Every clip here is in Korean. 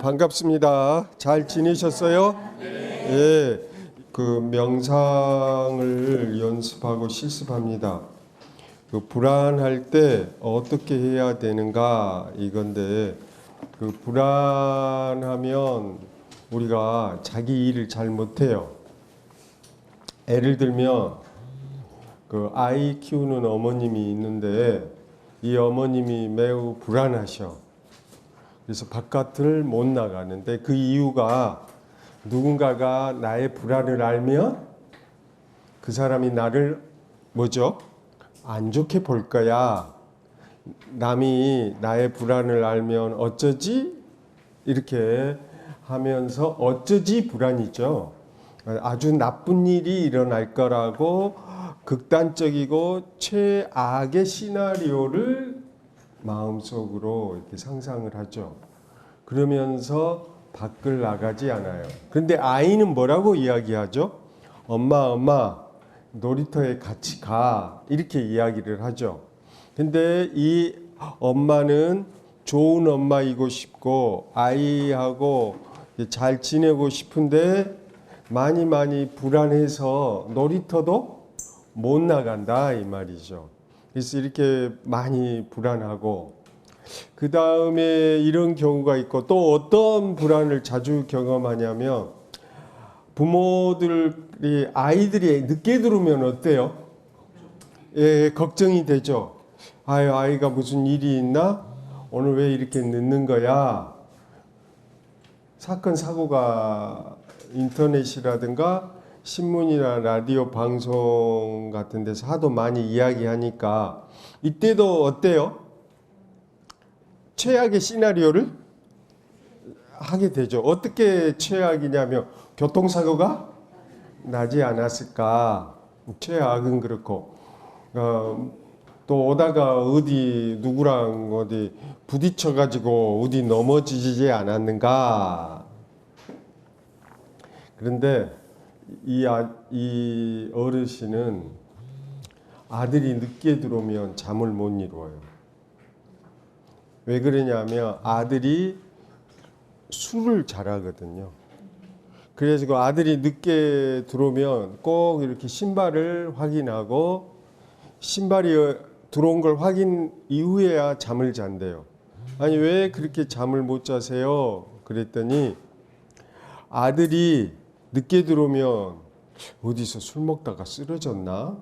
반갑습니다. 잘 지내셨어요? 예, 그 명상을 연습하고 실습합니다. 그 불안할 때 어떻게 해야 되는가 이건데, 그 불안하면 우리가 자기 일을 잘 못해요. 예를 들면 그 아이 키우는 어머님이 있는데 이 어머님이 매우 불안하셔. 그래서 바깥을 못 나가는데 그 이유가 누군가가 나의 불안을 알면 그 사람이 나를 뭐죠? 안 좋게 볼 거야. 남이 나의 불안을 알면 어쩌지? 이렇게 하면서 어쩌지 불안이죠. 아주 나쁜 일이 일어날 거라고 극단적이고 최악의 시나리오를 마음속으로 이렇게 상상을 하죠. 그러면서 밖을 나가지 않아요. 그런데 아이는 뭐라고 이야기하죠? 엄마, 놀이터에 같이 가. 이렇게 이야기를 하죠. 근데 이 엄마는 좋은 엄마이고 싶고 아이하고 잘 지내고 싶은데 많이 불안해서 놀이터도 못 나간다 이 말이죠. 그래서 이렇게 많이 불안하고, 그 다음에 이런 경우가 있고, 또 어떤 불안을 자주 경험하냐면 부모들이 아이들이 늦게 들어오면 어때요? 예, 걱정이 되죠. 아이가 무슨 일이 있나? 오늘 왜 이렇게 늦는 거야? 사건 사고가 인터넷이라든가 신문이나 라디오 방송 같은 데서 하도 많이 이야기하니까 이때도 어때요? 최악의 시나리오를 하게 되죠. 어떻게 최악이냐면 교통사고가 나지 않았을까? 최악은 그렇고, 또 오다가 어디 누구랑 어디 부딪혀가지고 어디 넘어지지 않았는가? 그런데 이 어르신은 아들이 늦게 들어오면 잠을 못 이루어요. 왜 그러냐면 아들이 술을 잘하거든요. 그래서 그 아들이 늦게 들어오면 꼭 이렇게 신발을 확인하고, 신발이 들어온 걸 확인 이후에야 잠을 잔대요. 아니 왜 그렇게 잠을 못 자세요? 그랬더니 아들이 늦게 들어오면 어디서 술 먹다가 쓰러졌나?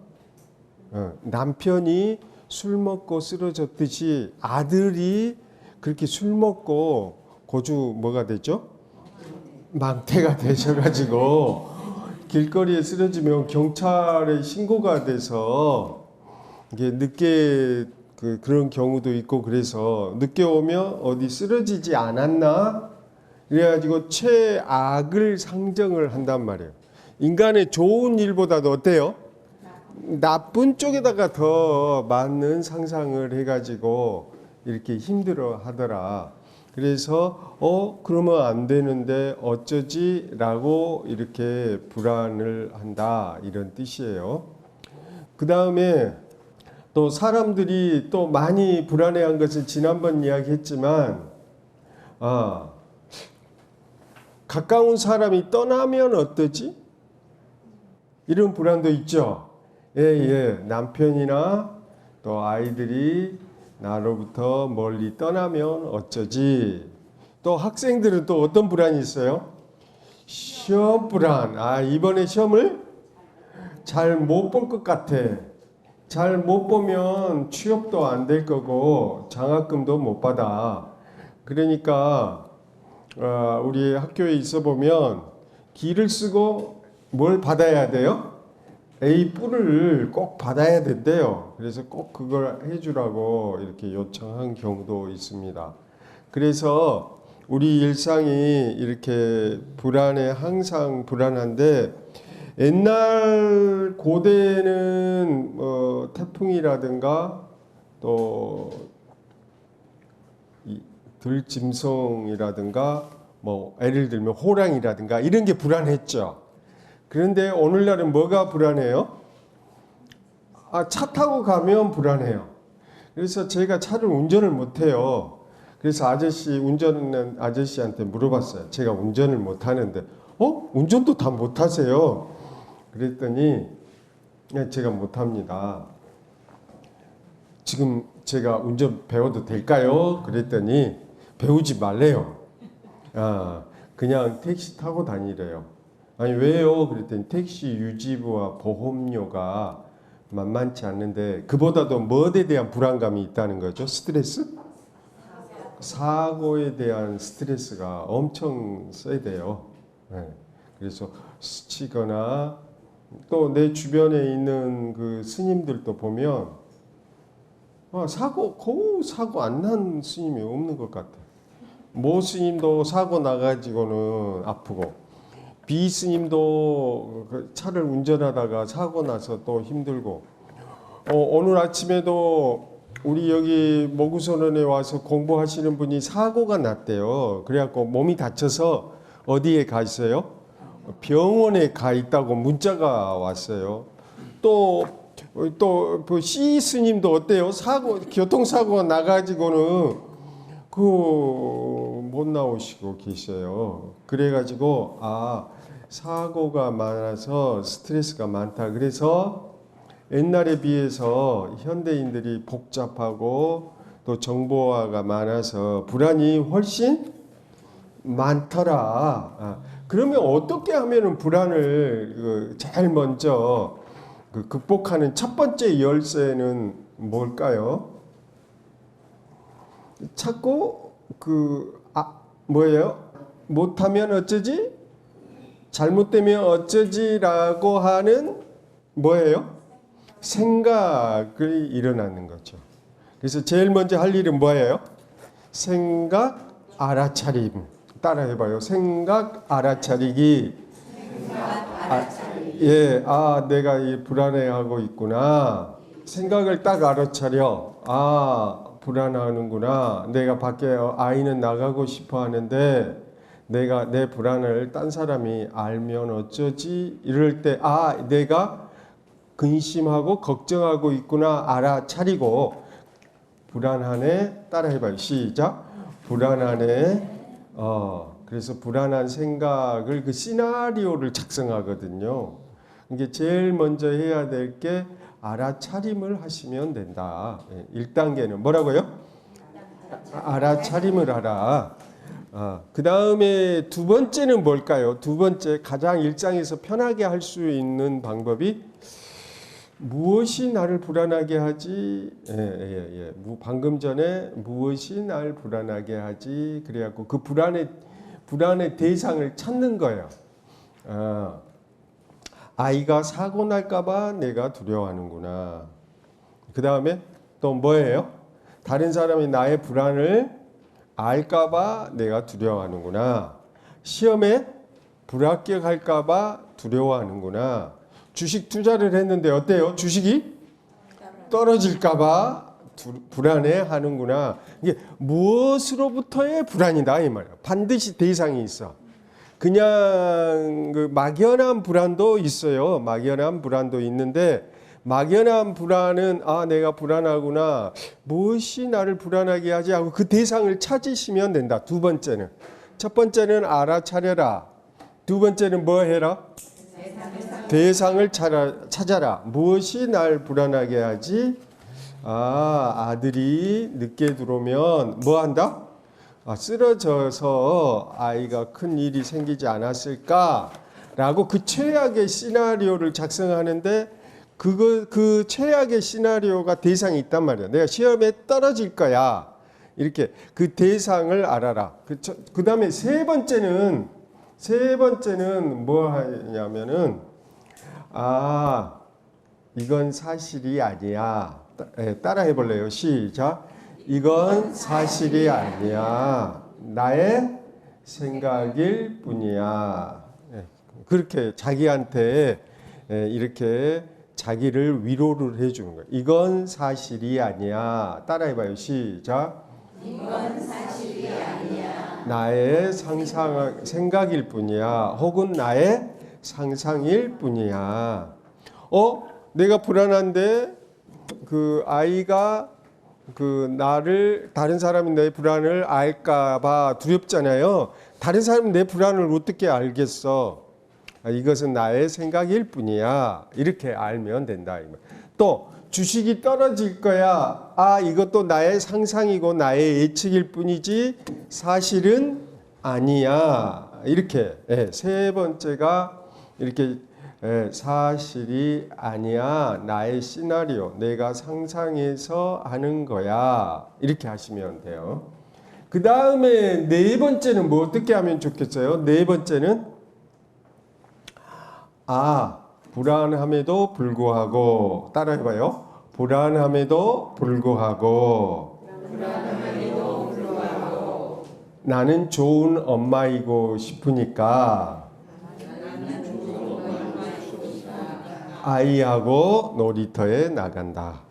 남편이 술 먹고 쓰러졌듯이 아들이 그렇게 술 먹고 고주 뭐가 되죠? 망태가 되셔가지고 길거리에 쓰러지면 경찰에 신고가 돼서 이게 늦게 그런 경우도 있고, 그래서 늦게 오면 어디 쓰러지지 않았나? 그래가지고 최악을 상정을 한단 말이에요. 인간의 좋은 일보다도 어때요? 나쁜 쪽에다가 더 많은 상상을 해가지고 이렇게 힘들어 하더라. 그래서 그러면 안 되는데 어쩌지? 라고 이렇게 불안을 한다, 이런 뜻이에요. 그 다음에 또 사람들이 또 많이 불안해한 것은 지난번 이야기했지만, 가까운 사람이 떠나면 어떠지? 이런 불안도 있죠. 예, 남편이나 또 아이들이 나로부터 멀리 떠나면 어쩌지? 또 학생들은 또 어떤 불안이 있어요? 시험 불안. 이번에 시험을 잘 못 볼 것 같아. 잘 못 보면 취업도 안 될 거고 장학금도 못 받아. 그러니까 우리 학교에 있어 보면 기를 쓰고 뭘 받아야 돼요? A+을 꼭 받아야 된대요. 그래서 꼭 그걸 해주라고 이렇게 요청한 경우도 있습니다. 그래서 우리 일상이 이렇게 항상 불안한데, 옛날 고대는 태풍이라든가 또 들짐승이라든가 예를 들면 호랑이라든가 이런 게 불안했죠. 그런데 오늘날은 뭐가 불안해요? 차 타고 가면 불안해요. 그래서 제가 차를 운전을 못해요. 그래서 운전하는 아저씨한테 물어봤어요. 제가 운전을 못 하는데, 운전도 다 못 하세요? 그랬더니, 제가 못 합니다. 지금 제가 운전 배워도 될까요? 그랬더니, 배우지 말래요. 그냥 택시 타고 다니래요. 아니, 왜요? 그랬더니, 택시 유지비와 보험료가 만만치 않는데, 그보다도 뭐에 대한 불안감이 있다는 거죠? 스트레스? 사고에 대한 스트레스가 엄청 세대요. 네. 그래서 스치거나 또 내 주변에 있는 그 스님들도 보면 사고 안 난 스님이 없는 것 같아. 모 스님도 사고 나가지고는 아프고, 비 스님도 그 차를 운전하다가 사고 나서 또 힘들고, 오늘 아침에도 우리 여기 모구선언에 와서 공부하시는 분이 사고가 났대요. 그래갖고 몸이 다쳐서 어디에 가 있어요? 병원에 가 있다고 문자가 왔어요. 또 C 스님도 어때요? 교통사고가 나가지고는 못 나오시고 계셔요. 그래가지고 사고가 많아서 스트레스가 많다. 그래서 옛날에 비해서 현대인들이 복잡하고 또 정보화가 많아서 불안이 훨씬 많더라. 그러면 어떻게 하면 불안을 제일 먼저 극복하는 첫 번째 열쇠는 뭘까요? 자꾸 뭐예요? 못하면 어쩌지? 잘못되면 어쩌지라고 하는 뭐예요? 생각이 일어나는 거죠. 그래서 제일 먼저 할 일은 뭐예요? 생각 알아차림. 따라해봐요. 생각 알아차리기. 내가 이 불안해하고 있구나. 생각을 딱 알아차려. 불안하는구나. 내가 밖에 아이는 나가고 싶어 하는데 내가 내 불안을 딴 사람이 알면 어쩌지? 이럴 때 내가 근심하고 걱정하고 있구나 알아차리고, 불안하네. 따라해봐요. 시작. 불안하네. 그래서 불안한 생각을 그 시나리오를 작성하거든요. 이게 제일 먼저 해야 될 게 알아차림을 하시면 된다. 1단계는 뭐라고요? 알아차림을 하라. 그 다음에 두 번째는 뭘까요? 두 번째, 가장 일상에서 편하게 할 수 있는 방법이 무엇이 나를 불안하게 하지? 방금 전에 무엇이 날 불안하게 하지? 그래갖고 그 불안의 대상을 찾는 거예요. 아이가 사고 날까봐 내가 두려워하는구나. 그 다음에 또 뭐예요? 다른 사람이 나의 불안을 알까봐 내가 두려워하는구나. 시험에 불합격할까봐 두려워하는구나. 주식 투자를 했는데 어때요? 주식이 떨어질까봐 불안해하는구나. 이게 무엇으로부터의 불안이다 이 말이야. 반드시 대상이 있어. 그냥 막연한 불안도 있어요. 막연한 불안도 있는데, 막연한 불안은 내가 불안하구나. 무엇이 나를 불안하게 하지 하고 그 대상을 찾으시면 된다. 두 번째는. 첫 번째는 알아차려라. 두 번째는 뭐 해라? 대상을 찾아라. 무엇이 날 불안하게 하지? 아들이 늦게 들어오면 뭐 한다? 쓰러져서 아이가 큰 일이 생기지 않았을까라고 그 최악의 시나리오를 작성하는데, 그 최악의 시나리오가 대상이 있단 말이야. 내가 시험에 떨어질 거야. 이렇게 그 대상을 알아라. 그 다음에 세 번째는 뭐 하냐면은, 이건 사실이 아니야. 따라 해볼래요? 시작. 이건 사실이 아니야. 나의 생각일 뿐이야. 그렇게 자기한테 이렇게 자기를 위로를 해주는 거예요. 이건 사실이 아니야. 따라해봐요. 시작. 이건 사실이 아니야. 나의 생각일 뿐이야. 혹은 나의 상상일 뿐이야. 내가 불안한데 그 아이가 다른 사람이 내 불안을 알까봐 두렵잖아요. 다른 사람이 내 불안을 어떻게 알겠어? 이것은 나의 생각일 뿐이야. 이렇게 알면 된다. 또 주식이 떨어질 거야. 이것도 나의 상상이고 나의 예측일 뿐이지 사실은 아니야. 이렇게 세 번째가 이렇게 사실이 아니야. 나의 시나리오, 내가 상상해서 하는 거야. 이렇게 하시면 돼요. 그 다음에 네 번째는 뭐 어떻게 하면 좋겠어요? 네 번째는 불안함에도 불구하고 따라해봐요. 불안함에도 불구하고 나는 좋은 엄마이고 싶으니까 아이하고 놀이터에 나간다.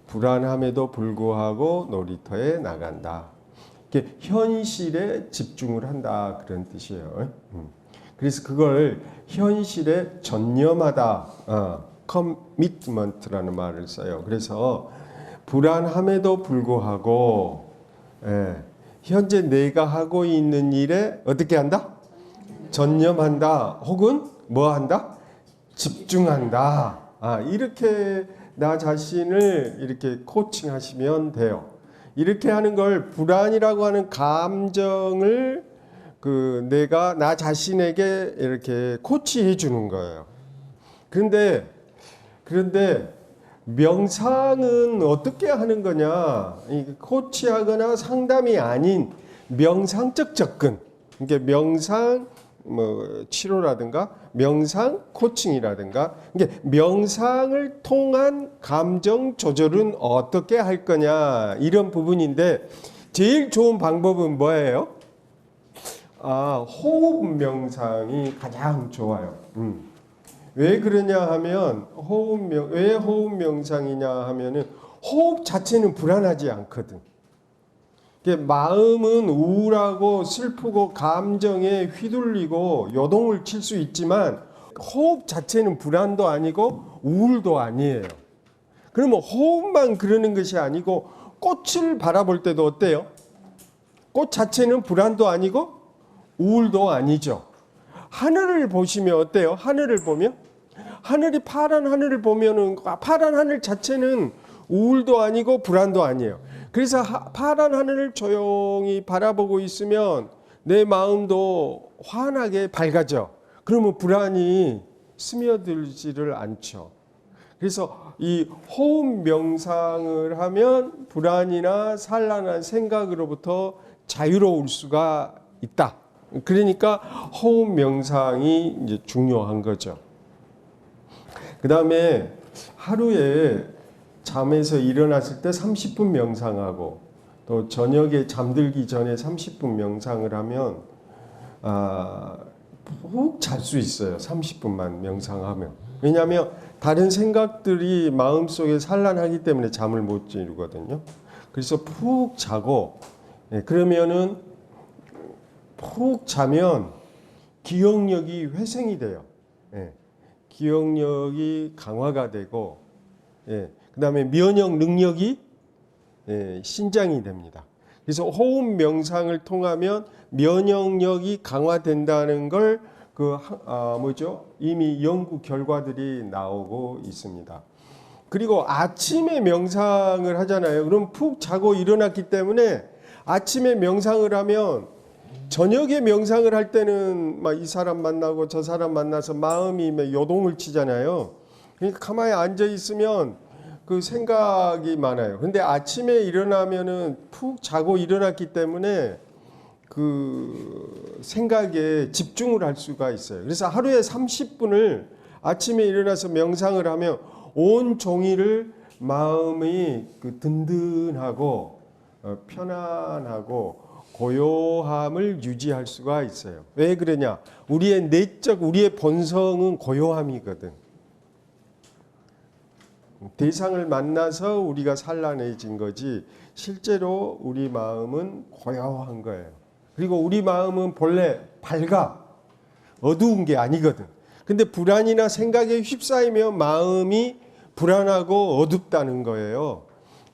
불안함에도 불구하고 놀이터에 나간다. 이게 현실에 집중을 한다 그런 뜻이에요. 그래서 그걸 현실에 전념하다, commitment라는 말을 써요. 그래서 불안함에도 불구하고 현재 내가 하고 있는 일에 어떻게 한다? 전념한다. 혹은 뭐 한다? 집중한다. 이렇게 나 자신을 이렇게 코칭하시면 돼요. 이렇게 하는 걸 불안이라고 하는 감정을 내가 나 자신에게 이렇게 코치해 주는 거예요. 그런데 명상은 어떻게 하는 거냐? 코치하거나 상담이 아닌 명상적 접근. 이게 명상 치료라든가 명상 코칭이라든가 이게 명상을 통한 감정 조절은 어떻게 할 거냐 이런 부분인데 제일 좋은 방법은 뭐예요? 호흡 명상이 가장 좋아요. 왜 그러냐 하면 왜 호흡 명상이냐 하면은 호흡 자체는 불안하지 않거든. 마음은 우울하고 슬프고 감정에 휘둘리고 요동을 칠 수 있지만 호흡 자체는 불안도 아니고 우울도 아니에요. 그러면 호흡만 그러는 것이 아니고 꽃을 바라볼 때도 어때요? 꽃 자체는 불안도 아니고 우울도 아니죠. 하늘을 보시면 어때요? 하늘을 보면 파란 하늘을 보면은 파란 하늘 자체는 우울도 아니고 불안도 아니에요. 그래서 파란 하늘을 조용히 바라보고 있으면 내 마음도 환하게 밝아져. 그러면 불안이 스며들지를 않죠. 그래서 이 호흡 명상을 하면 불안이나 산란한 생각으로부터 자유로울 수가 있다. 그러니까 호흡 명상이 이제 중요한 거죠. 그 다음에 하루에 잠에서 일어났을 때 30분 명상하고 또 저녁에 잠들기 전에 30분 명상을 하면 푹 잘 수 있어요. 30분만 명상하면. 왜냐하면 다른 생각들이 마음속에 산란하기 때문에 잠을 못 이루거든요. 그래서 푹 자고 그러면은 푹 자면 기억력이 회생이 돼요. 기억력이 강화가 되고 그 다음에 면역 능력이 신장이 됩니다. 그래서 호흡 명상을 통하면 면역력이 강화된다는 걸 이미 연구 결과들이 나오고 있습니다. 그리고 아침에 명상을 하잖아요. 그럼 푹 자고 일어났기 때문에 아침에 명상을 하면 저녁에 명상을 할 때는 막 이 사람 만나고 저 사람 만나서 마음이 요동을 치잖아요. 그러니까 가만히 앉아 있으면 그 생각이 많아요. 근데 아침에 일어나면은 푹 자고 일어났기 때문에 그 생각에 집중을 할 수가 있어요. 그래서 하루에 30분을 아침에 일어나서 명상을 하면 온 종일을 마음이 든든하고 편안하고 고요함을 유지할 수가 있어요. 왜 그러냐? 우리의 본성은 고요함이거든. 대상을 만나서 우리가 산란해진 거지 실제로 우리 마음은 고요한 거예요. 그리고 우리 마음은 본래 밝아. 어두운 게 아니거든. 근데 불안이나 생각에 휩싸이면 마음이 불안하고 어둡다는 거예요.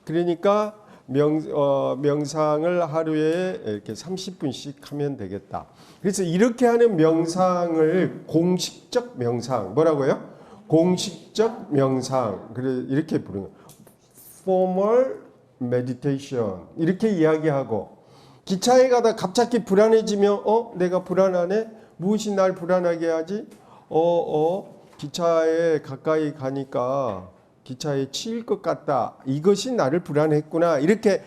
그러니까 명상을 하루에 이렇게 30분씩 하면 되겠다. 그래서 이렇게 하는 명상을 공식적 명상, 뭐라고요? 공식적 명상. 그래 이렇게 부르는 거예요. Formal meditation. 이렇게 이야기하고, 기차에 가다 갑자기 불안해지면 내가 불안하네? 무엇이 날 불안하게 하지? 기차에 가까이 가니까 기차에 치일 것 같다. 이것이 나를 불안했구나. 이렇게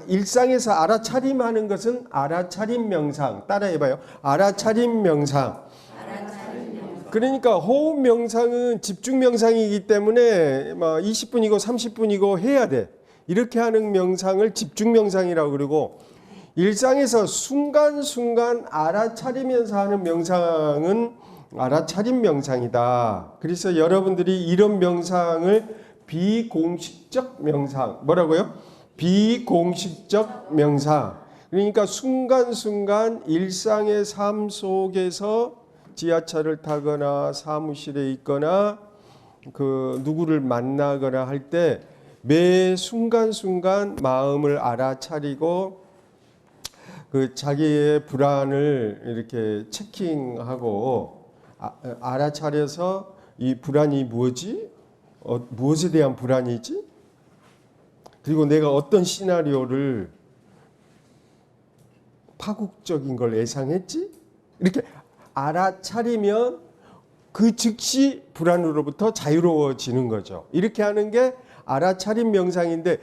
일상에서 알아차림하는 것은 알아차림 명상. 따라해봐요. 알아차림 명상. 그러니까 호흡 명상은 집중 명상이기 때문에 20분이고 30분이고 해야 돼. 이렇게 하는 명상을 집중 명상이라고 그러고, 일상에서 순간순간 알아차리면서 하는 명상은 알아차림 명상이다. 그래서 여러분들이 이런 명상을 비공식적 명상, 뭐라고요? 비공식적 명상. 그러니까 순간순간 일상의 삶 속에서 지하철을 타거나 사무실에 있거나 누구를 만나거나 할 때 매 순간순간 마음을 알아차리고 자기의 불안을 이렇게 체킹하고 알아차려서 이 불안이 뭐지? 무엇에 대한 불안이지? 그리고 내가 어떤 시나리오를 파국적인 걸 예상했지? 이렇게 알아차리면 그 즉시 불안으로부터 자유로워지는 거죠. 이렇게 하는 게 알아차림 명상인데,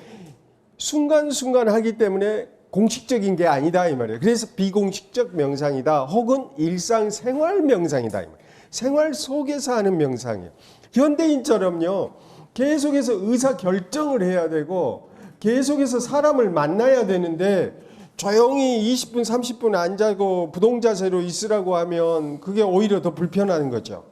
순간순간 하기 때문에 공식적인 게 아니다 이 말이에요. 그래서 비공식적 명상이다, 혹은 일상생활 명상이다 이 말이에요. 생활 속에서 하는 명상이에요. 현대인처럼요, 계속해서 의사 결정을 해야 되고 계속해서 사람을 만나야 되는데 조용히 20분 30분 앉아고 부동자세로 있으라고 하면 그게 오히려 더 불편한 거죠.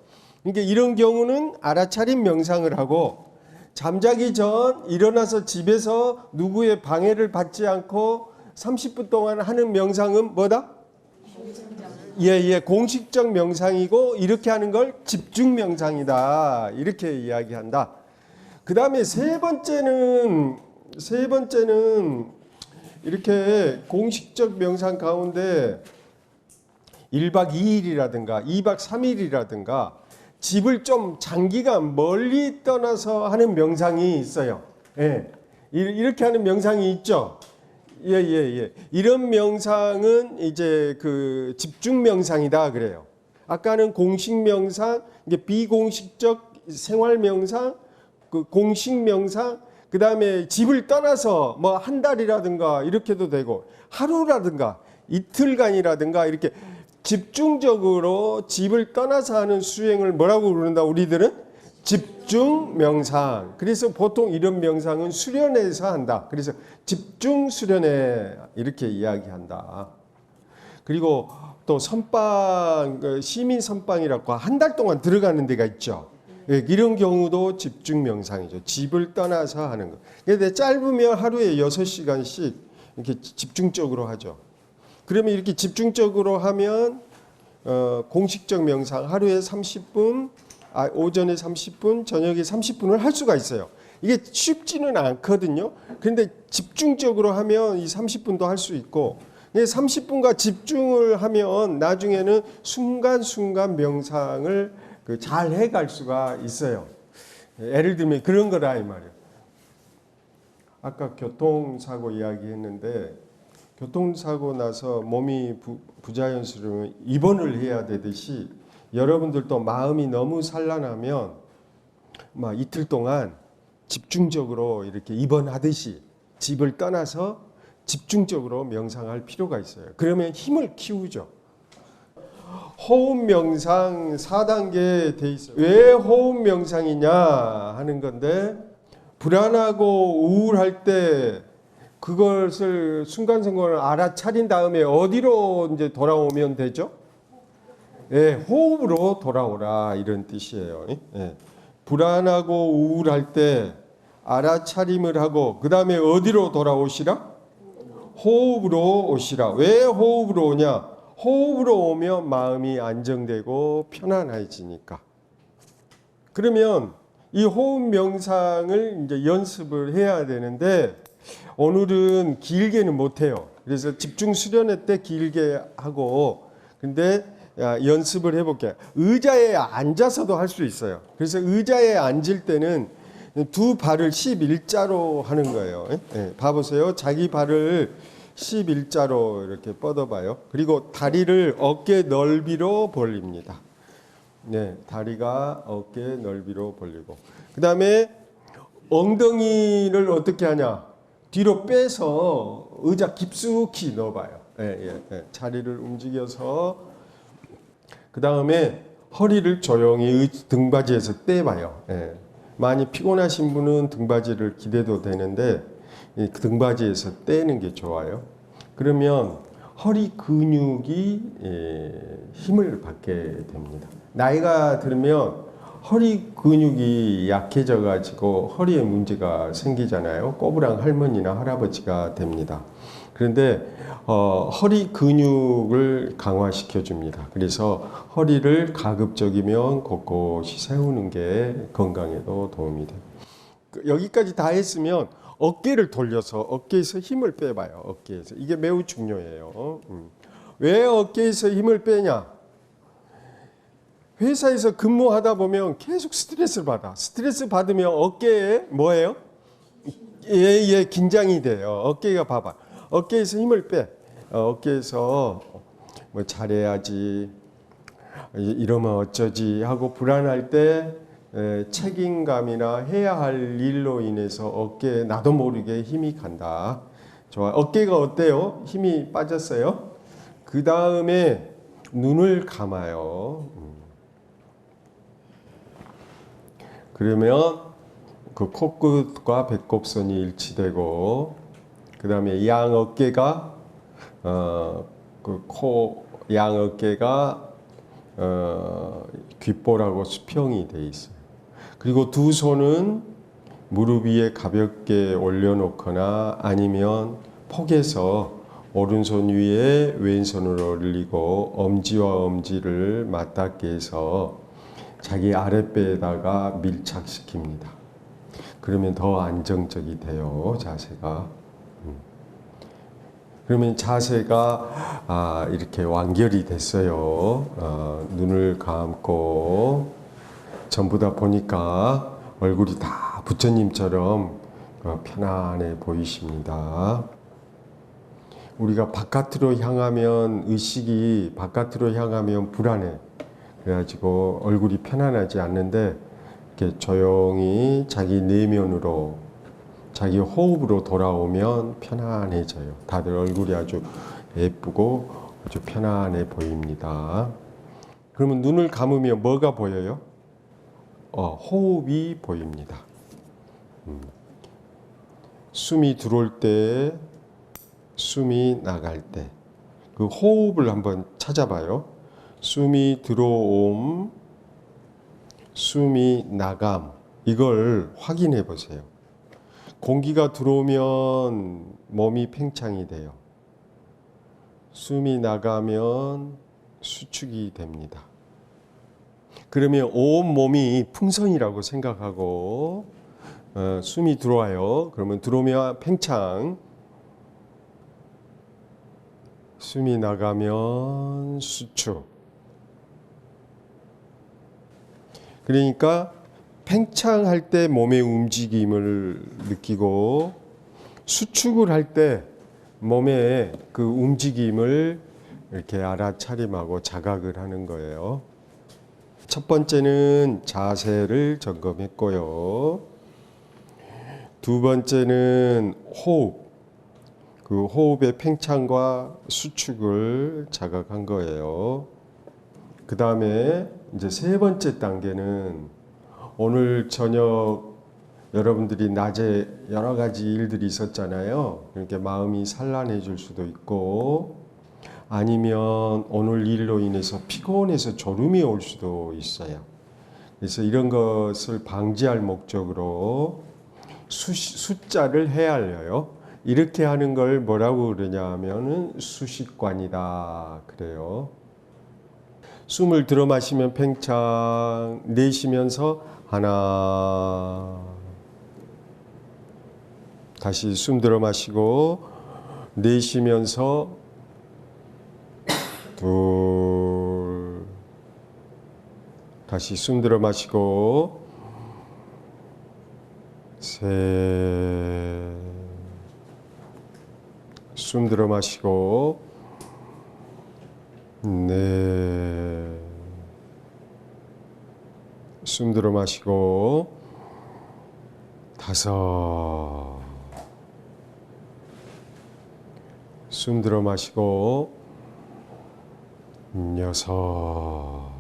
그러니까 이런 경우는 알아차림 명상을 하고, 잠자기 전 일어나서 집에서 누구의 방해를 받지 않고 30분 동안 하는 명상은 뭐다? 공식적 명상이고, 이렇게 하는 걸 집중 명상이다. 이렇게 이야기한다. 그 다음에 세 번째는 이렇게 공식적 명상 가운데 1박 2일이라든가 2박 3일이라든가 집을 좀 장기간 멀리 떠나서 하는 명상이 있어요. 이렇게 하는 명상이 있죠. 이런 명상은 이제 집중 명상이다 그래요. 아까는 공식 명상, 이게 비공식적 생활 명상, 공식 명상, 그 다음에 집을 떠나서 한 달이라든가 이렇게도 되고, 하루라든가 이틀간이라든가 이렇게 집중적으로 집을 떠나서 하는 수행을 뭐라고 부른다? 우리들은 집중 명상. 그래서 보통 이런 명상은 수련회에서 한다. 그래서 집중 수련회 이렇게 이야기한다. 그리고 또 선방, 시민 선방이라고 한 달 동안 들어가는 데가 있죠. 이런 경우도 집중 명상이죠. 집을 떠나서 하는 거. 근데 짧으면 하루에 6시간씩 이렇게 집중적으로 하죠. 그러면 이렇게 집중적으로 하면 공식적 명상 하루에 30분, 오전에 30분, 저녁에 30분을 할 수가 있어요. 이게 쉽지는 않거든요. 그런데 집중적으로 하면 이 30분도 할 수 있고, 30분간 집중을 하면 나중에는 순간순간 명상을 잘 해갈 수가 있어요. 예를 들면 그런 거라 이 말이에요. 아까 교통사고 이야기했는데, 교통사고 나서 몸이 부자연스러우면 입원을 해야 되듯이, 여러분들도 마음이 너무 산란하면 이틀 동안 집중적으로 이렇게 입원하듯이 집을 떠나서 집중적으로 명상할 필요가 있어요. 그러면 힘을 키우죠. 호흡 명상 4단계 돼 있어요. 왜 호흡 명상이냐 하는 건데, 불안하고 우울할 때 그것을 순간순간 알아차린 다음에 어디로 이제 돌아오면 되죠? 호흡으로 돌아오라 이런 뜻이에요. 불안하고 우울할 때 알아차림을 하고, 그 다음에 어디로 돌아오시라? 호흡으로 오시라. 왜 호흡으로 오냐? 호흡으로 오면 마음이 안정되고 편안해지니까. 그러면 이 호흡 명상을 이제 연습을 해야 되는데 오늘은 길게는 못 해요. 그래서 집중 수련회 때 길게 하고 근데 연습을 해볼게요. 의자에 앉아서도 할 수 있어요. 그래서 의자에 앉을 때는 두 발을 11자로 하는 거예요. 예, 봐보세요. 자기 발을 11자로 이렇게 뻗어봐요. 그리고 다리를 어깨 넓이로 벌립니다. 네, 다리가 어깨 넓이로 벌리고 그 다음에 엉덩이를 어떻게 하냐? 뒤로 빼서 의자 깊숙이 넣어봐요. 자리를 움직여서 그 다음에 허리를 조용히 등받이에서 떼봐요. 많이 피곤하신 분은 등받이를 기대도 되는데 등받이에서 떼는 게 좋아요. 그러면 허리 근육이 힘을 받게 됩니다. 나이가 들면 허리 근육이 약해져 가지고 허리에 문제가 생기잖아요. 꼬부랑 할머니나 할아버지가 됩니다. 그런데 허리 근육을 강화시켜 줍니다. 그래서 허리를 가급적이면 곳곳이 세우는 게 건강에도 도움이 돼요. 여기까지 다 했으면 어깨를 돌려서 어깨에서 힘을 빼봐요. 어깨에서. 이게 매우 중요해요. 왜 어깨에서 힘을 빼냐? 회사에서 근무하다 보면 계속 스트레스를 받아. 스트레스 받으면 어깨에 뭐예요? 긴장이 돼요. 어깨가 봐봐. 어깨에서 힘을 빼. 어깨에서 뭐 잘해야지, 이러면 어쩌지 하고 불안할 때 책임감이나 해야 할 일로 인해서 어깨에 나도 모르게 힘이 간다. 좋아. 어깨가 어때요? 힘이 빠졌어요? 그 다음에 눈을 감아요. 그러면 그 코끝과 배꼽선이 일치되고 그 다음에 양 어깨가 양 어깨가 귓볼하고 수평이 돼 있어요. 그리고 두 손은 무릎 위에 가볍게 올려놓거나 아니면 폭에서 오른손 위에 왼손을 올리고 엄지와 엄지를 맞닿게 해서 자기 아랫배에다가 밀착시킵니다. 그러면 더 안정적이 돼요, 자세가. 그러면 자세가 이렇게 완결이 됐어요. 눈을 감고 전부 다 보니까 얼굴이 다 부처님처럼 편안해 보이십니다. 우리가 바깥으로 향하면 의식이 바깥으로 향하면 불안해. 그래가지고 얼굴이 편안하지 않는데 이렇게 조용히 자기 내면으로 자기 호흡으로 돌아오면 편안해져요. 다들 얼굴이 아주 예쁘고 아주 편안해 보입니다. 그러면 눈을 감으면 뭐가 보여요? 호흡이 보입니다. 숨이 들어올 때, 숨이 나갈 때, 그 호흡을 한번 찾아봐요. 숨이 들어옴, 숨이 나감, 이걸 확인해 보세요. 공기가 들어오면 몸이 팽창이 돼요. 숨이 나가면 수축이 됩니다. 그러면 온 몸이 풍선이라고 생각하고 숨이 들어와요. 그러면 들어오면 팽창, 숨이 나가면 수축. 그러니까 팽창할 때 몸의 움직임을 느끼고 수축을 할 때 몸의 그 움직임을 이렇게 알아차림하고 자각을 하는 거예요. 첫 번째는 자세를 점검했고요. 두 번째는 호흡. 그 호흡의 팽창과 수축을 자각한 거예요. 그 다음에 이제 세 번째 단계는 오늘 저녁 여러분들이 낮에 여러 가지 일들이 있었잖아요. 그러니까 마음이 산란해질 수도 있고 아니면 오늘 일로 인해서 피곤해서 졸음이 올 수도 있어요. 그래서 이런 것을 방지할 목적으로 숫자를 헤아려요. 이렇게 하는 걸 뭐라고 그러냐 하면은 수식관이다 그래요. 숨을 들어 마시면 팽창, 내쉬면서 하나. 다시 숨 들어 마시고 내쉬면서 둘. 다시 숨 들어 마시고 셋. 숨 들어 마시고 넷. 숨 들어 마시고 다섯. 숨 들어 마시고 여섯.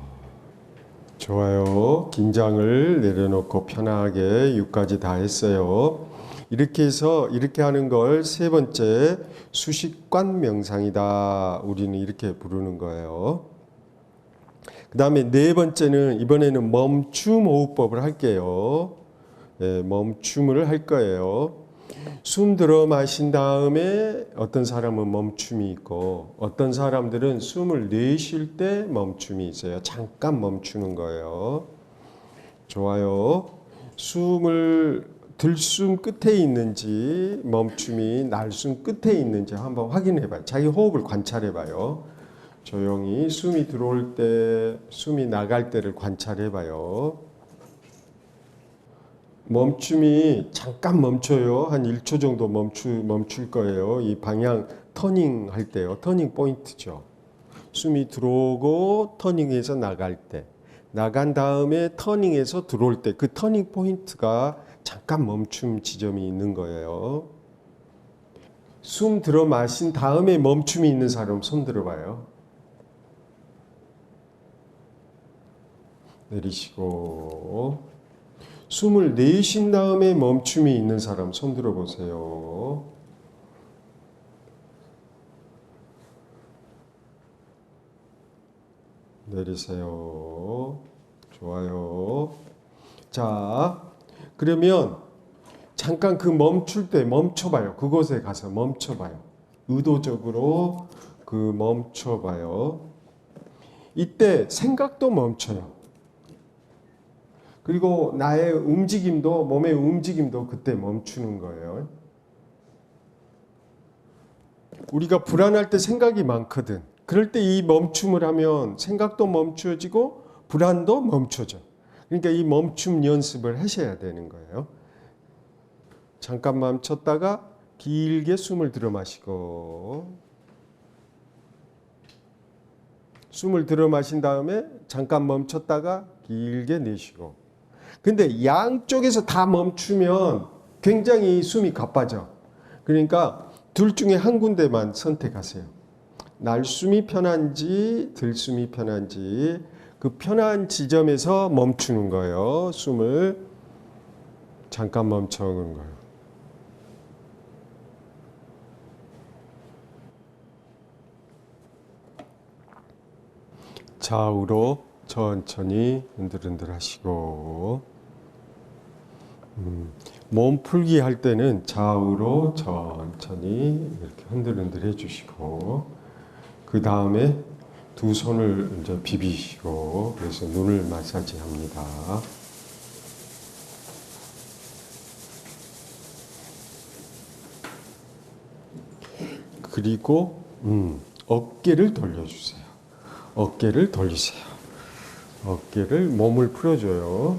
좋아요. 긴장을 내려놓고 편하게 6까지 다 했어요. 이렇게 해서 이렇게 하는 걸 세 번째 수식관 명상이다. 우리는 이렇게 부르는 거예요. 그 다음에 네 번째는 이번에는 멈춤 호흡법을 할게요. 네, 멈춤을 할 거예요. 숨 들어 마신 다음에 어떤 사람은 멈춤이 있고 어떤 사람들은 숨을 내쉴 때 멈춤이 있어요. 잠깐 멈추는 거예요. 좋아요. 숨을 들숨 끝에 있는지 멈춤이 날숨 끝에 있는지 한번 확인해 봐요. 자기 호흡을 관찰해 봐요. 조용히 숨이 들어올 때, 숨이 나갈 때를 관찰해 봐요. 멈춤이 잠깐 멈춰요. 한 1초 정도 멈출 거예요. 이 방향 터닝 할 때요. 터닝 포인트죠. 숨이 들어오고 터닝해서 나갈 때. 나간 다음에 터닝해서 들어올 때. 그 터닝 포인트가 잠깐 멈춤 지점이 있는 거예요. 숨 들어 마신 다음에 멈춤이 있는 사람 손 들어봐요. 내리시고. 숨을 내쉰 다음에 멈춤이 있는 사람 손 들어보세요. 내리세요. 좋아요. 자, 그러면 잠깐 그 멈출 때 멈춰봐요. 그곳에 가서 멈춰봐요. 의도적으로 그 멈춰봐요. 이때 생각도 멈춰요. 그리고 나의 움직임도, 몸의 움직임도 그때 멈추는 거예요. 우리가 불안할 때 생각이 많거든. 그럴 때 이 멈춤을 하면 생각도 멈춰지고 불안도 멈춰져. 그러니까 이 멈춤 연습을 하셔야 되는 거예요. 잠깐 멈췄다가 길게 숨을 들어 마시고 숨을 들어 마신 다음에 잠깐 멈췄다가 길게 내쉬고. 근데 양쪽에서 다 멈추면 굉장히 숨이 가빠져. 그러니까 둘 중에 한 군데만 선택하세요. 날숨이 편한지 들숨이 편한지 그 편한 지점에서 멈추는 거예요. 숨을 잠깐 멈춰는 거예요. 좌우로 천천히 흔들흔들 하시고 몸 풀기 할 때는 좌우로 천천히 이렇게 흔들흔들 해주시고 그 다음에 두 손을 이제 비비시고 그래서 눈을 마사지 합니다. 그리고 어깨를 돌려주세요. 어깨를 돌리세요. 어깨를 몸을 풀어줘요.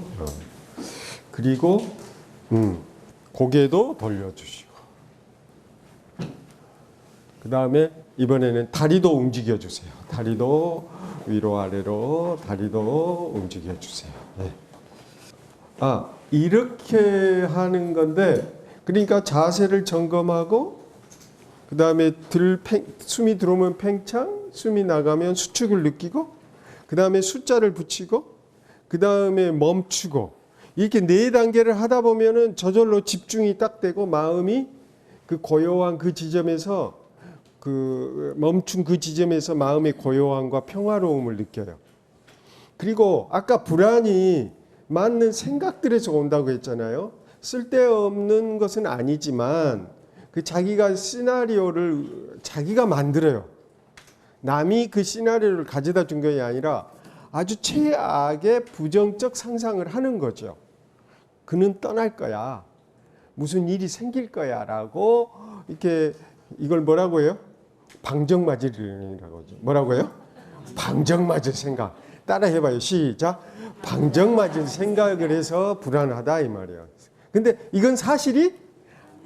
그리고 고개도 돌려주시고 그 다음에 이번에는 다리도 움직여주세요. 다리도 위로 아래로 다리도 움직여주세요. 네. 이렇게 하는 건데 그러니까 자세를 점검하고 그 다음에 숨이 들어오면 팽창, 숨이 나가면 수축을 느끼고 그 다음에 숫자를 붙이고 그 다음에 멈추고 이렇게 4단계를 하다 보면은 저절로 집중이 딱 되고 마음이 그 고요한 그 지점에서 그 멈춘 그 지점에서 마음의 고요함과 평화로움을 느껴요. 그리고 아까 불안이 맞는 생각들에서 온다고 했잖아요. 쓸데없는 것은 아니지만 그 자기가 시나리오를 자기가 만들어요. 남이 그 시나리오를 가져다 준 것이 아니라 아주 최악의 부정적 상상을 하는 거죠. 그는 떠날 거야. 무슨 일이 생길 거야. 라고 이렇게 이걸 뭐라고 해요? 방정맞으려고 하죠. 뭐라고요? 방정맞은 생각. 따라 해봐요. 시작. 방정맞은 생각을 해서 불안하다 이 말이에요. 근데 이건 사실이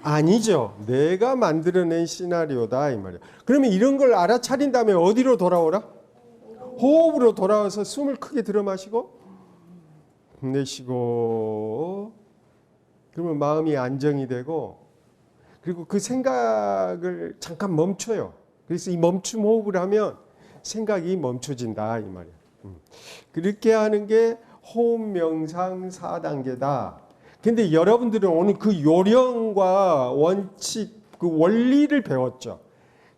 아니죠. 내가 만들어낸 시나리오다 이 말이에요. 그러면 이런 걸 알아차린 다음에 어디로 돌아오라? 호흡으로 돌아와서 숨을 크게 들어 마시고 내쉬고, 그러면 마음이 안정이 되고, 그리고 그 생각을 잠깐 멈춰요. 그래서 이 멈춤 호흡을 하면 생각이 멈춰진다 이 말이에요. 그렇게 하는 게 호흡 명상 4단계다. 근데 여러분들은 오늘 그 요령과 원칙, 그 원리를 배웠죠.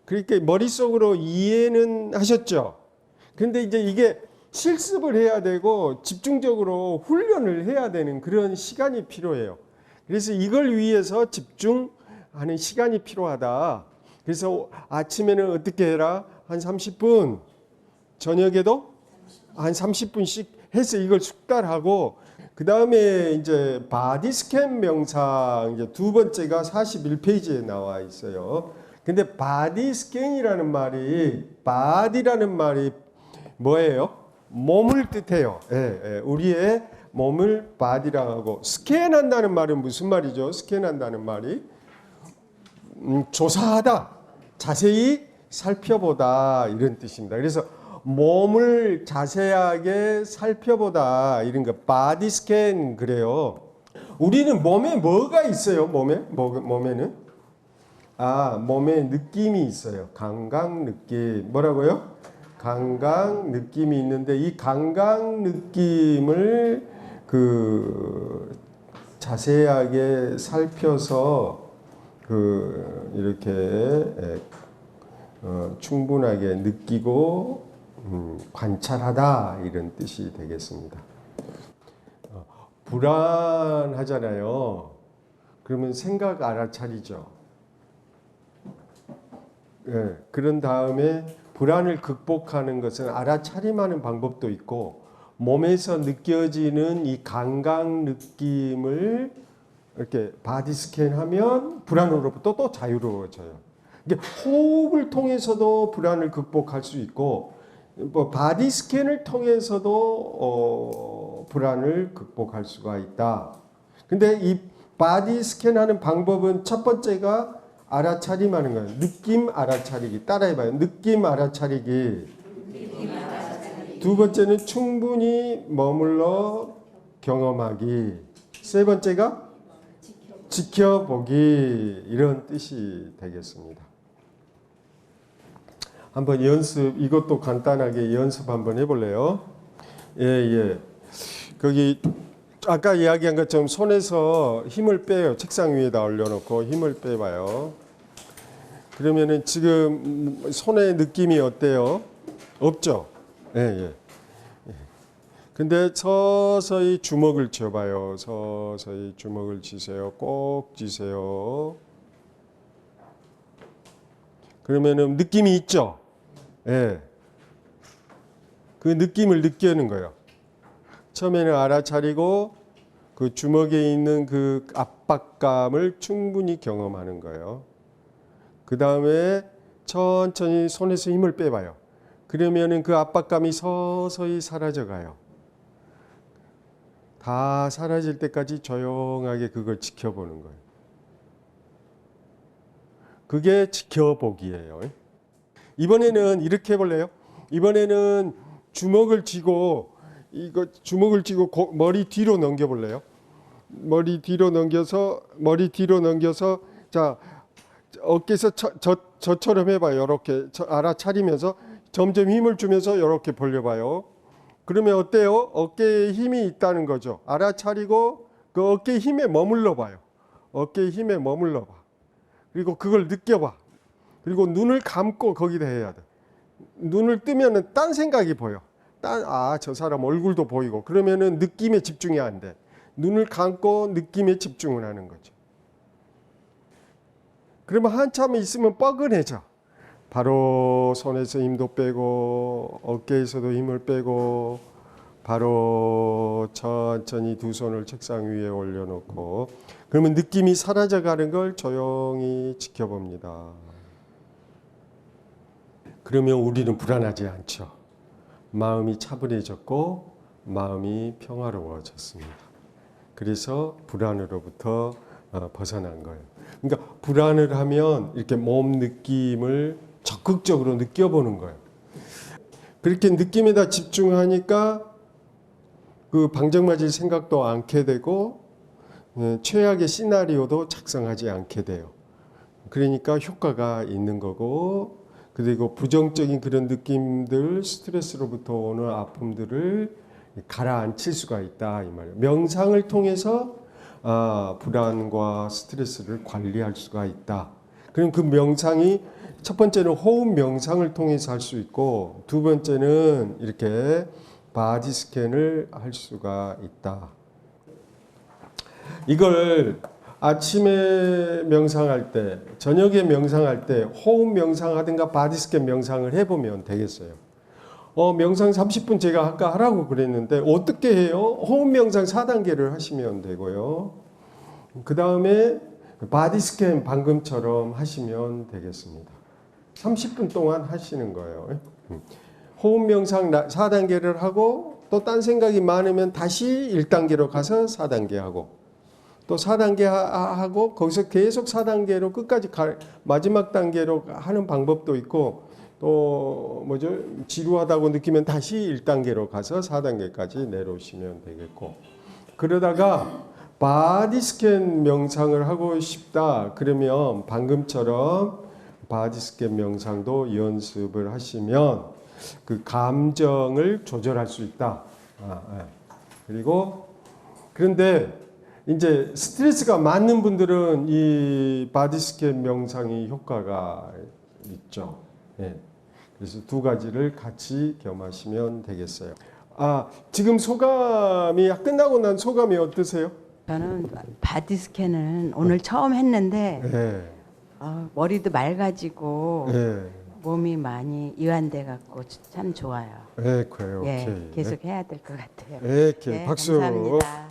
그러니까 머릿속으로 이해는 하셨죠. 근데 이제 이게 실습을 해야 되고 집중적으로 훈련을 해야 되는 그런 시간이 필요해요. 그래서 이걸 위해서 집중하는 시간이 필요하다. 그래서 아침에는 어떻게 해라? 한 30분, 저녁에도 한 30분씩 해서 이걸 숙달하고, 그 다음에 이제 바디 스캔 명상 이제 두 번째가 41페이지에 나와 있어요. 근데 바디 스캔이라는 말이, 바디라는 말이 뭐예요? 몸을 뜻해요. 우리의 몸을 바디라고 하고, 스캔한다는 말은 무슨 말이죠? 스캔한다는 말이 조사하다, 자세히 살펴보다 이런 뜻입니다. 그래서 몸을 자세하게 살펴보다 이런 거 바디 스캔 그래요. 우리는 몸에 뭐가 있어요? 몸에는 몸에 느낌이 있어요. 감각 느낌. 뭐라고요? 감각 느낌이 있는데 이 감각 느낌을 자세하게 살펴서 이렇게 충분하게 느끼고 관찰하다 이런 뜻이 되겠습니다. 불안하잖아요. 그러면 생각 알아차리죠. 그런 다음에 불안을 극복하는 것은 알아차림하는 방법도 있고, 몸에서 느껴지는 이 감각 느낌을 이렇게 바디 스캔하면 불안으로부터 또 자유로워져요. 이게 호흡을 통해서도 불안을 극복할 수 있고, 뭐 바디 스캔을 통해서도 불안을 극복할 수가 있다. 근데 이 바디 스캔하는 방법은 첫 번째가 알아차림하는 거예요. 느낌 알아차리기. 따라해봐요. 느낌 알아차리기. 두 번째는 충분히 머물러 경험하기. 세 번째가 지켜보기. 이런 뜻이 되겠습니다. 한번 연습, 이것도 간단하게 연습 한번 해볼래요? 예. 거기 아까 이야기한 것처럼 손에서 힘을 빼요. 책상 위에다 올려놓고 힘을 빼봐요. 그러면은 지금 손의 느낌이 어때요? 없죠? 예. 근데 서서히 주먹을 쥐어봐요. 서서히 주먹을 쥐세요. 꼭 쥐세요. 그러면은 느낌이 있죠? 예. 그 느낌을 느끼는 거예요. 처음에는 알아차리고 그 주먹에 있는 그 압박감을 충분히 경험하는 거예요. 그 다음에 천천히 손에서 힘을 빼봐요. 그러면은 그 압박감이 서서히 사라져가요. 다 사라질 때까지 조용하게 그걸 지켜보는 거예요. 그게 지켜보기예요. 이번에는 이렇게 해볼래요? 이번에는 주먹을 쥐고 머리 뒤로 넘겨볼래요? 머리 뒤로 넘겨서 자 어깨에서 저처럼 해봐요. 이렇게 알아차리면서 점점 힘을 주면서 이렇게 벌려봐요. 그러면 어때요? 어깨에 힘이 있다는 거죠. 알아차리고 그 어깨 힘에 머물러 봐요. 어깨 힘에 머물러 봐. 그리고 그걸 느껴봐. 그리고 눈을 감고 거기다 해야 돼. 눈을 뜨면은 딴 생각이 보여. 저 사람 얼굴도 보이고. 그러면은 느낌에 집중이 안 돼. 눈을 감고 느낌에 집중을 하는 거죠. 그러면 한참 있으면 뻐근해져. 바로 손에서 힘도 빼고 어깨에서도 힘을 빼고 바로 천천히 두 손을 책상 위에 올려놓고 그러면 느낌이 사라져가는 걸 조용히 지켜봅니다. 그러면 우리는 불안하지 않죠. 마음이 차분해졌고 마음이 평화로워졌습니다. 그래서 불안으로부터 벗어난 거예요. 그러니까 불안을 하면 이렇게 몸 느낌을 적극적으로 느껴보는 거예요. 그렇게 느낌에다 집중하니까 그 방정 맞을 생각도 않게 되고 최악의 시나리오도 작성하지 않게 돼요. 그러니까 효과가 있는 거고 그리고 부정적인 그런 느낌들 스트레스로부터 오는 아픔들을 가라앉힐 수가 있다 이 말이에요. 명상을 통해서 불안과 스트레스를 관리할 수가 있다. 그럼 그 명상이 첫 번째는 호흡 명상을 통해서 할 수 있고 두 번째는 이렇게 바디 스캔을 할 수가 있다. 이걸 아침에 명상할 때, 저녁에 명상할 때 호흡 명상하든가 바디 스캔 명상을 해보면 되겠어요. 명상 30분 제가 아까 하라고 그랬는데 어떻게 해요? 호흡 명상 4단계를 하시면 되고요. 그 다음에 바디 스캔 방금처럼 하시면 되겠습니다. 30분 동안 하시는 거예요. 호흡 명상 4단계를 하고 또 딴 생각이 많으면 다시 1단계로 가서 4단계 하고 또 4단계 하고 거기서 계속 4단계로 끝까지 마지막 단계로 하는 방법도 있고 또 지루하다고 느끼면 다시 1단계로 가서 4단계까지 내려오시면 되겠고 그러다가 바디 스캔 명상을 하고 싶다 그러면 방금처럼 바디 스캔 명상도 연습을 하시면 그 감정을 조절할 수 있다. 그리고 그런데 이제 스트레스가 많은 분들은 이 바디 스캔 명상이 효과가 있죠. 그래서 두 가지를 같이 겸하시면 되겠어요. 지금 소감이 끝나고 난 소감이 어떠세요? 저는 바디 스캔은 오늘 처음 했는데 머리도 맑아지고 몸이 많이 이완돼 갖고 참 좋아요. 그래요. 오케이. 계속 해야 될 것 같아요. 오케이. 박수. 감사합니다.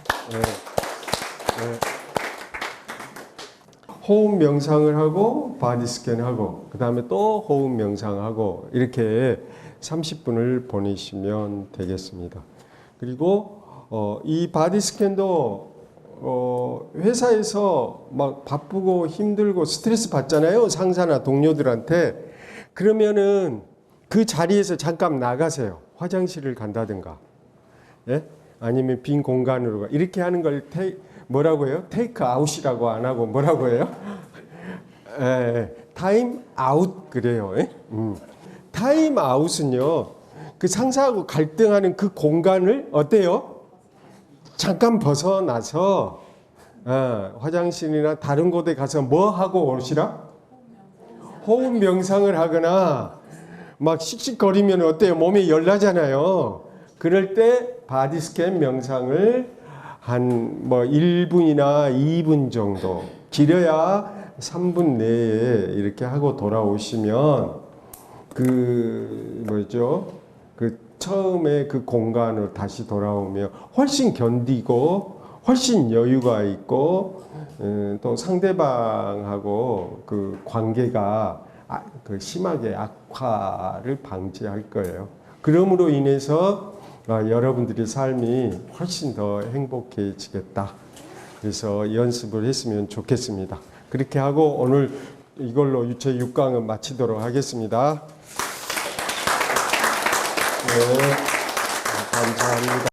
호흡 명상을 하고 바디 스캔하고 그 다음에 또 호흡 명상하고 이렇게 30분을 보내시면 되겠습니다. 그리고 이 바디 스캔도 회사에서 막 바쁘고 힘들고 스트레스 받잖아요. 상사나 동료들한테. 그러면은 그 자리에서 잠깐 나가세요. 화장실을 간다든가. 아니면 빈 공간으로 가. 이렇게 하는 걸 뭐라고 해요? 테이크 아웃이라고 안 하고 뭐라고 해요? 타임 아웃 그래요. 타임 아웃은요. 그 상사하고 갈등하는 그 공간을 어때요? 잠깐 벗어나서 화장실이나 다른 곳에 가서 뭐 하고 오시라? 호흡 명상을 하거나 막 씩씩거리면 어때요? 몸이 열나잖아요. 그럴 때 바디 스캔 명상을 한 1분이나 2분 정도 길어야 3분 내에 이렇게 하고 돌아오시면 그 처음에 그 공간으로 다시 돌아오면 훨씬 견디고 훨씬 여유가 있고 또 상대방하고 그 관계가 심하게 악화를 방지할 거예요. 그러므로 인해서 여러분들의 삶이 훨씬 더 행복해지겠다. 그래서 연습을 했으면 좋겠습니다. 그렇게 하고 오늘 이걸로 유체 6강은 마치도록 하겠습니다. 감사합니다.